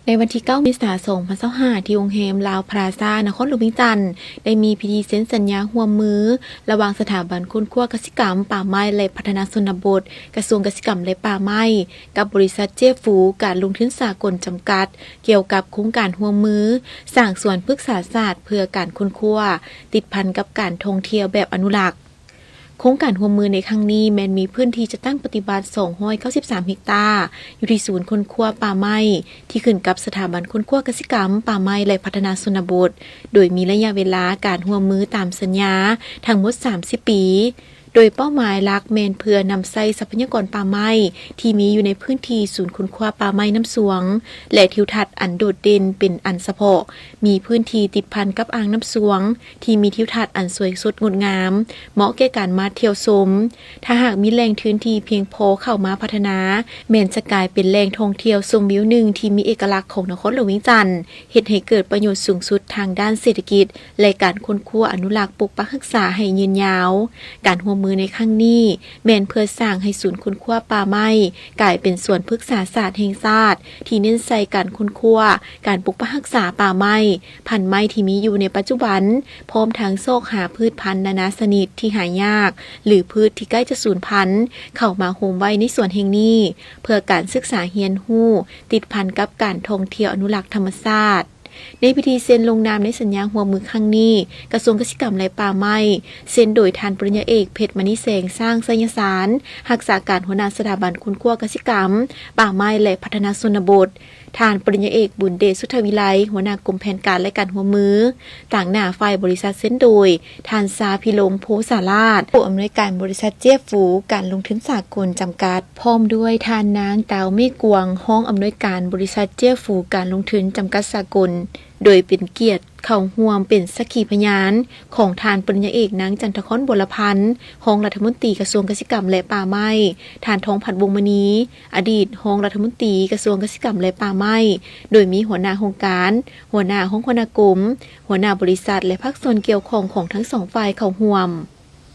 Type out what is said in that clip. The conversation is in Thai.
ในวันที่9 เมษายน 2025ที่โรงแรมลาวพลาซ่านครหลวงเวียงจันทน์ได้มีพิธีเซ็นสัญญาร่วมมือระหว่างสถาบันคุณคั่วกสิกรรมป่าไม้และพัฒนาชนบทกระทรวงกสิกรรมและป่าไม้กับบริษัทเจฟูการลงทุนสากลจำกัดเกี่ยวกับโครงการร่วมมือสร้างสวนพฤกษศาสตร์เพื่อการค้นคว้าติดพันกับการท่องเที่ยวแบบอนุรักษ์โครงการร่วมมือในครั้งนี้แม้นมีพื้นที่จะตั้งปฏิบัติ293 เฮกตาร์อยู่ที่ศูนย์ค้นคว้าป่าไม้ที่ขึ้นกับสถาบันค้นคว้ากสิกรรมป่าไม้และพัฒนาชนบทโดยมีระยะเวลาการร่วมมือตามสัญญาทั้งหมด30 ปีโดยเป้าหมายหลักแม่นเพื่อนำใส่ทรัพยากรป่าไม้ที่มีอยู่ในพื้นที่ศูนย์ค้นคว้าป่าไม้น้ำสวงและทิวทัศน์อันโดดเด่นเป็นอันเฉพาะมีพื้นที่ติดพันกับอ่างน้ำสวงที่มีทิวทัศน์อันสวยสดงดงามเหมาะแก่การมาเที่ยวชมถ้าหากมีแหล่งพื้นที่เพียงพอเข้ามาพัฒนาแม่นจะกลายเป็นแหล่งท่องเที่ยวชมวิวหนึ่งที่มีเอกลักษณ์ของนครหลวงเวียงจันทน์เฮ็ดให้เกิดประโยชน์สูงสุดทางด้านเศรษฐกิจและการค้นคว้าอนุรักษ์ปกปักรักษาให้ยืนยาวการร่วมมือในครั้งนี้แม่นเพื่อสร้างให้ศูนย์ค้นคว้าป่าไม้กลายเป็นสวนพฤกษศาสตร์แห่งชาติที่เน้นใส่การค้นคว้าการปกปักรักษาป่าไม้พันธุ์ไม้ที่มีอยู่ในปัจจุบันพร้อมทั้งโซกหาพืชพันธุ์นานาชนิดที่หายากหรือพืชที่ใกล้จะสูญพันธุ์เข้ามาโฮมไว้ในสวนแห่งนี้เพื่อการศึกษาเรียนรู้ติดพันกับการท่องเที่ยวอนุรักษ์ธรรมชาติในพิธีเซ็นลงนามในสัญญาร่วมมือครั้งนี้กระทรวงกสิกรรมและป่าไม้เซ็นโดยท่านปริญญาเอกเพชรมณีแสงสร้างไสยสารรักษาการหัวหน้าสถาบันคุณคั่วกสิกรรมป่าไม้และพัฒนาชนบทท่านปริญญาเอกบุญเดชสุทธวิไลหัวหน้ากรมแผนการและการร่วมมือต่างหน้าฝ่ายบริษัทเซ็นโดยท่านซาพิลงโพสาราชผู้อำนวยการบริษัทเจียฟูการลงทุนสากลจำกัดพร้อมด้วยท่านนางดาวเมฆกวงห้องอำนวยการบริษัทเจียฟูการลงทุนจำกัดสากลโดยเป็นเกียรติเข้าร่วมเป็นสักขีพยานของท่านปริญญาเอกนางจันทครบุรพันธ์รองรัฐมนตรีกระทรวงกสิกรรมและป่าไม้ท่านทองผัดวงศ์มณีอดีตรองรัฐมนตรีกระทรวงกสิกรรมและป่าไม้โดยมีหัวหน้าโครงการหัวหน้าห้องคณะกรมหัวหน้าบริษัทและภาคส่วนเกี่ยวข้องของทั้งสองฝ่ายเข้าร่วม